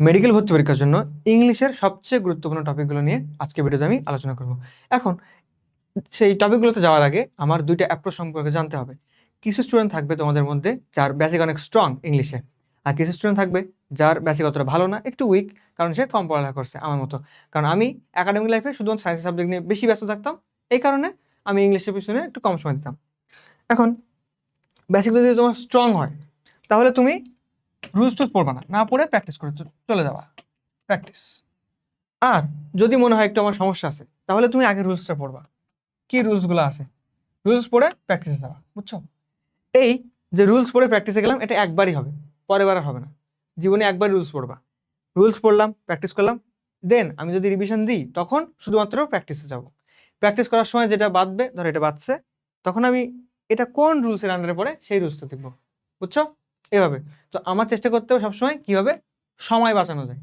Medical ভর্তি পরীক্ষার জন্য ইংলিশের সবচেয়ে গুরুত্বপূর্ণ টপিকগুলো নিয়ে আজকে ভিডিওতে আমি আলোচনা করব। এখন সেই টপিকগুলোতে যাওয়ার আগে আমার দুইটা অ্যাপ্রোচ সম্পর্কে জানতে হবে। কিছু স্টুডেন্ট থাকবে তোমাদের মধ্যে যার বেসিক অনেক স্ট্রং ইংলিশে, আর কিছু স্টুডেন্ট থাকবে যার বেসিক অতটা ভালো না, একটু উইক, কারণ সে কম পড়ালেখা করছে আমার মতো। কারণ আমি একাডেমিক লাইফে শুধুমাত্র সায়েন্স সাবজেক্ট নিয়ে বেশি ব্যস্ত থাকতাম, এই কারণে আমি ইংলিশের পিছনে একটু কম সময় দিতাম। এখন বেসিক যদি তোমার স্ট্রং হয় তাহলে তুমি রুলস টুলস পড়বা না, পড়ে প্র্যাকটিস করে চলে যাবা, প্র্যাকটিস। আর যদি মনে হয় একটু আমার সমস্যা আছে তাহলে তুমি আগে রুলসটা পড়বা, কি রুলসগুলো আছে, রুলস পড়ে প্র্যাকটিসে যাওয়া, বুঝছো? এই যে রুলস পড়ে প্র্যাকটিসে গেলাম, এটা একবারই হবে, পরের বার আর হবে না। জীবনে একবার রুলস পড়বা, রুলস পড়লাম, প্র্যাকটিস করলাম, দেন আমি যদি রিভিশন দিই তখন শুধুমাত্র প্র্যাকটিসে যাব। প্র্যাকটিস করার সময় যেটা বাদবে, ধরো এটা বাদছে, তখন আমি এটা কোন রুলসের আন্ডারে পড়ে সেই রুলসটা দেখবো, বুঝছো? এভাবে। তো আমার চেষ্টা করতে হবে সবসময় কীভাবে সময় বাঁচানো যায়।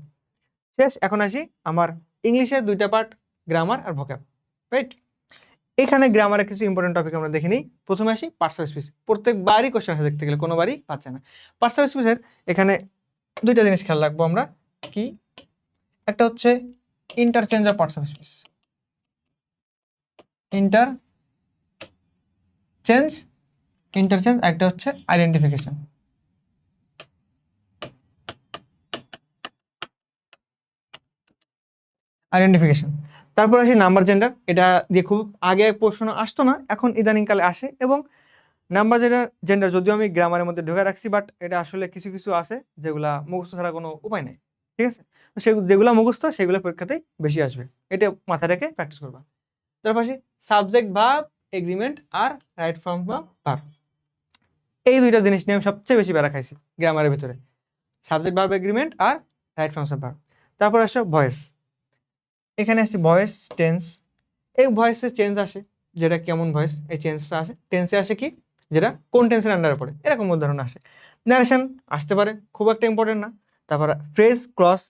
শেষ, এখন আসি আমার ইংলিশের দুইটা পার্ট, গ্রামার আর ভোক্যাব, রাইট? এখানে গ্রামারের কিছু ইম্পর্টেন্ট টপিক আমরা দেখে নিই। প্রথমে আসি পার্টস অফ স্পিচ। প্রত্যেকবারই কোশ্চেন আসে, দেখতে গেলে কোনোবারই পাচ্ছে না। পার্টস অফ স্পিচের এখানে দুইটা জিনিস খেয়াল রাখবো আমরা। কি? একটা হচ্ছে interchange of parts of speech, interchange, একটা হচ্ছে আইডেন্টিফিকেশন। তারপর আসি নাম্বার জেন্ডার। এটা দিয়ে খুব আগে প্রশ্ন আসতো না, এখন ইদানিংকালে আসে। এবং নাম্বার জেন্ডার যদিও আমি গ্রামারের মধ্যে ঢোকা রাখছি, বাট এটা আসলে কিছু কিছু আছে যেগুলা মুখস্থ ছাড়া কোনো উপায় নেই, ঠিক আছে? তো যেগুলো মুখস্থ সেগুলো পরীক্ষাতেই বেশি আসবে, এটা মাথায় রেখে প্র্যাকটিস করবা। তারপর আসি সাবজেক্ট ভার্ব এগ্রিমেন্ট আর রাইট ফর্ম বা ভার্ব। এই দুইটা জিনিস নিয়ে আমি সবচেয়ে বেশি প্যারা খাইছি গ্রামারের ভিতরে, সাবজেক্ট ভার্ব এগ্রিমেন্ট আর রাইট ফর্মস অফ ভার্ব। তারপর আসে ভয়েস। এখানে আসছে ভয়েস টেন্স। এই ভয়েসে চেঞ্জ আসে, যেটা কেমন ভয়েস, এই চেঞ্জটা আসে। টেন্সে আসে কি, যেটা কোন টেন্সের আন্ডারে পড়ে, এরকম উদাহরণ আসে। নারেশন আসতে পারে, খুব একটা ইম্পর্টেন্ট না। তারপর ফ্রেজ ক্লজ।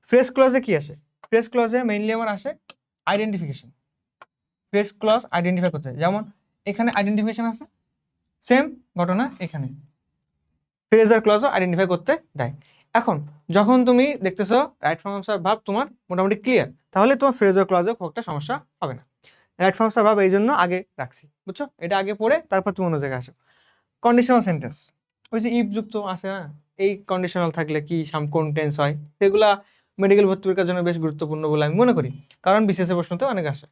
ফ্রেজ ক্লজে কি আসে? ফ্রেজ ক্লজে মেইনলি আমার আসে আইডেন্টিফিকেশন। ফ্রেজ ক্লজ আইডেন্টিফাই করতে, যেমন এখানে আইডেন্টিফিকেশন আছে, সেম ঘটনা এখানে ফ্রেজ আর ক্লজও আইডেন্টিফাই করতে দেয়। এখন যখন তুমি দেখতেছো রাইট ফর্মস অফ ভার্ব তোমার মোটামুটি ক্লিয়ার, তাহলে তোমার ফ্রেজ আর ক্লজে খুব একটা সমস্যা হবে না। রাইট ফর্মস অফ ভার্ব এই জন্য আগে রাখছি, বুঝছো? এটা আগে পড়ে তারপর তুমি অন্য জায়গায় আসো। কন্ডিশনাল সেন্টেন্স, ওই যে ইফ যুক্ত আছে না, এই কন্ডিশনাল থাকলে কি কোন টেন্স হয়, সেগুলা মেডিকেল ভর্তি পরীক্ষার জন্য বেশ গুরুত্বপূর্ণ বলে আমি মনে করি, কারণ বিসিএস প্রশ্নতে অনেক আসে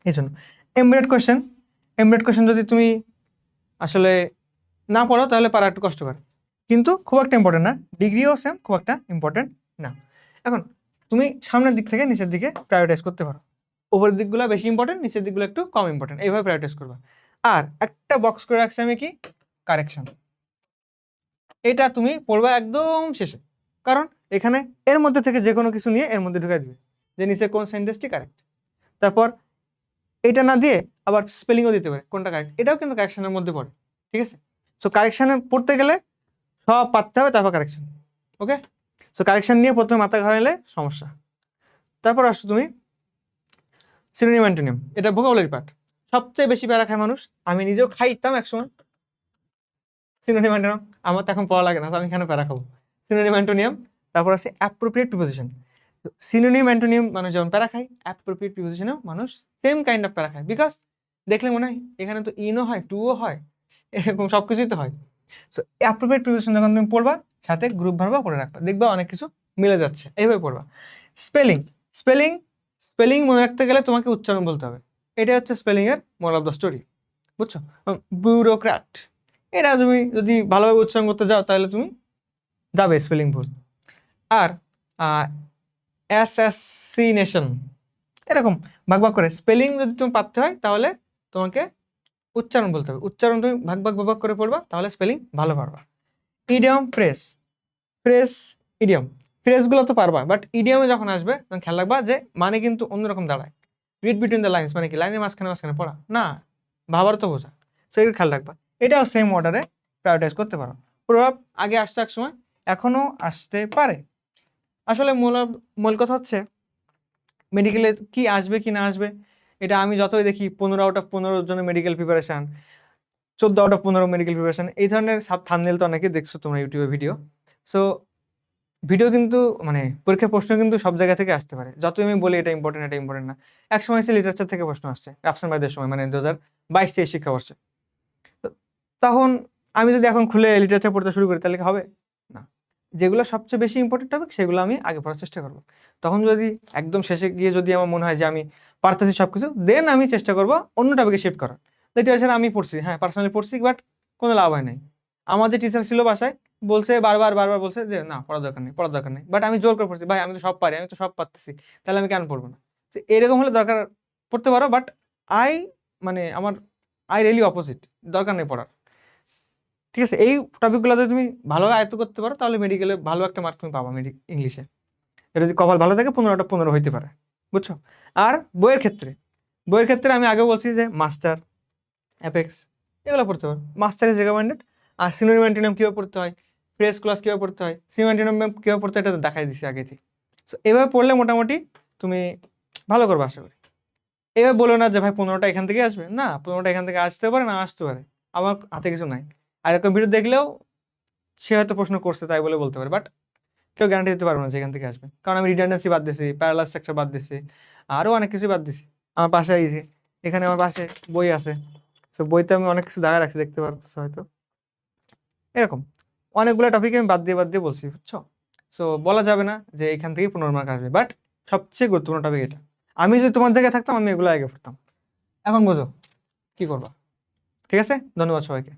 এই জন্য। এমবেডেড কোয়েশ্চেন যদি তুমি আসলে না পড়ো তাহলে পারা একটু কষ্টকর, কিন্তু খুব একটা ইম্পর্টেন্ট না। ডিগ্রিও সেম, খুব একটা ইম্পর্টেন্ট না। এখন তুমি সামনের দিক থেকে নিচের দিকে প্রায়োরিটাইজ করতে পারো, উপরের দিকগুলো বেশি ইম্পর্টেন্ট, নিচের দিকগুলো একটু কম ইম্পর্টেন্ট, এইভাবে প্রায়োরিটাইজ করবা। আর একটা বক্স করে রাখছি আমি, কি? কারেকশন। এটা তুমি পড়বা একদম শেষে, কারণ এখানে এর মধ্যে থেকে যে কোনো কিছু নিয়ে এর মধ্যে ঢুকাই দিবে যে নিচে কোন সেন্টেন্সটি কারেক্ট। তারপর এটা না দিয়ে আবার স্পেলিংও দিতে পারে কোনটা কারেক্ট, এটাও কিন্তু কারেকশনের মধ্যে পড়ে, ঠিক আছে? সো কারেকশানে পড়তে গেলে সব পারতে হবে, তারপর কারেকশন। ওকে, সো কারেকশন নিয়ে প্রথমে মাথা ঘামাইলে সমস্যা। তারপর আসো তুমি সিনোনিম অ্যান্টোনিম। এটা ভোকাবুলারি পার্ট, সবচেয়ে বেশি প্যারা খায় মানুষ, আমি নিজেও খাইতাম একসময়। সিনোনিম অ্যান্টোনিম আমার তো এখন পড়া লাগে না, আমি এখানে প্যারা খাবো। Synonym antonym. তারপর আছে অ্যাপ্রোপ্রিয়েট প্রিপোজিশন। সিনোনিম অ্যান্টোনিম মানুষ যেমন প্যারা খায়, অ্যাপ্রোপ্রিয়েট প্রিপোজিশনেও মানুষ সেম কাইন্ড অফ প্যারা খায়, বিকজ দেখলে মনে হয় এখানে তো ইনও হয়, টুও হয়, এরকম সব কিছুই তো হয়। সো অ্যাপ্রোপ্রিয়েট প্রিপোজিশন যখন তুমি পড়বা, সাথে গ্রুপ ভার্বও পড়ে রাখবা, দেখবা অনেক কিছু মিলে যাচ্ছে, এইভাবে পড়বা। স্পেলিং স্পেলিং স্পেলিং মনে রাখতে গেলে তোমাকে উচ্চারণ বলতে হবে, এটা হচ্ছে স্পেলিং এর মোরাল অফ দ্য স্টোরি, বুঝছো? ব্যুরোক্র্যাট, এটা তুমি যদি ভালোভাবে উচ্চারণ করতে যাও তাহলে তুমি যাবে স্পেলিং ভুল। আর অ্যাসাসিনেশন, এরকম ভাগ ভাগ করে স্পেলিং যদি তুমি পারতে হয় তাহলে তোমাকে উচ্চারণ বলতে হবে, উচ্চারণ তুমি ভাগ ভাগ করে পড়বা, তাহলে স্পেলিং ভালো পারবা। ইডিয়ম, ফ্রেস ইডিয়ম, ফ্রেসগুলো তো পারবা, বাট ইডিয়মে যখন আসবে তখন খেয়াল রাখবা যে মানে কিন্তু অন্যরকম দাঁড়ায়। রিড বিটুইন দ্য লাইন্স মানে কি, লাইনের মাঝখানে পড়া না, ভাবার তো বোঝা, সেগুলো খেয়াল রাখবা। এটাও সেম অর্ডারে প্রায়োরিটাইজ করতে পারো। প্রভাব আগে আসতো এক সময়, এখনো আসতে পারে। আসলে মূল কথা হচ্ছে মেডিকেলে কি আসবে কি না আসবে, এটা আমি যতই দেখি 15 আউট অফ 15 জনের medical preparation, 14 out of 15 medical preparation, এই ধরনের থাম্বনেল তো অনেকেই দেখছো তোমরা ইউটিউবে ভিডিও। সো ভিডিও কিন্তু মানে পরীক্ষার প্রশ্ন কিন্তু সব জায়গা থেকে আসতে পারে। যতই আমি বলি এটা ইম্পর্টেন্ট না। একসময় এসে লিটারেচার থেকে প্রশ্ন আসছে। রাফসান ভাইদের সময় মানে ২০২২-২৩ শিক্ষাবর্ষে। তো তখন আমি যদি এখন খুলে লিটারেচার পড়তে শুরু করি তাহলে কি হবে? না। যেগুলো সবচেয়ে বেশি ইম্পোর্টেন্ট টপিক সেগুলো আমি আগে পড়ার চেষ্টা করব। তখন যদি একদম শেষে গিয়ে যদি আমার মনে হয় যে আমি পারতেছি সবকিছু, দেন আমি চেষ্টা করব অন্য টপিকে শিফট করার। লিটারেচার আমি পড়ছি, হ্যাঁ, পার্সোনালি পড়ছি বাট কোনো লাভ হয় নাই। আমার যে টিচার ছিল বাসায় বলছে বারবার বলছে যে, "না পড়ার দরকার নেই।" বাট আমি জোর করে পড়ছি। ভাই আমি তো সব পারি, আমি তো সব পারতেছি। তাহলে আমি কেন পড়ব না? তো এরকম হলে দরকার পড়তে পারো বাট আই মানে আমার রিয়ালি অপোজিট। দরকার নেই পড়ার। ঠিক আছে? এই টপিকগুলো যদি তুমি ভালোভাবে আয়ত্ত করতে পারো তাহলে মেডিকেলে ভালো একটা মার্ক তুমি পাবা ইংলিশে। এটা যদি কপাল ভালো থাকে ১৫টা ১৫ হইতে পারে। বুঝছো? আর বইয়ের ক্ষেত্রে আমি আগেও বলছি যে মাস্টার, অ্যাপেক্স এগুলো পড়তে পারো। Master is recommended. আর সিনোনিম অ্যান্টোনিম কিভাবে পড়তে হয়, ফ্রেজ ক্লজ কিভাবে পড়তে হয়, সিনোনিম অ্যান্টোনিম কিভাবে পড়তে হয় এটা তো দেখাই দিছি আগেই। সো এভাবে পড়লে মোটামুটি তুমি ভালো করবে আশা করি। এভাবে বলো না যে ভাই ১৫টা এখান থেকেই আসবে। না, ১৫টা এখান থেকে আসতেও পারে, না আসতেও পারে। আমার হাতে কিছু নাই। আর এরকম ভিডিও দেখলেও সে হয়তো প্রশ্ন করছে তাই বলে বলতে পারে। বাট কেউ গ্যারান্টি দিতে পারবে না যে এখান থেকে আসবে। কারণ আমি রিডান্ডেন্সি বাদ দিছি, প্যারালাল স্ট্রাকচার বাদ দিছি। আরো অনেক কিছুই বাদ দিছি। আমার পাশে এই যে এখানে আমার পাশে বই আছে। সো বইতে আমি অনেক কিছু দাগায় রাখছি দেখতে পারতেছো হয়তো। এরকম অনেকগুলো টপিক আমি বাদ দিয়ে বলছি, বুঝছো? সো বলা যাবে না যে এখান থেকেই ১৫ মার্ক আসবে। বাট সবচেয়ে গুরুত্বপূর্ণ টপিক এটা। আমি যদি তোমার জায়গায় থাকতাম আমি এগুলো আগে পড়তাম। এখন বোঝো কি করবা। ঠিক আছে? ধন্যবাদ সবাইকে।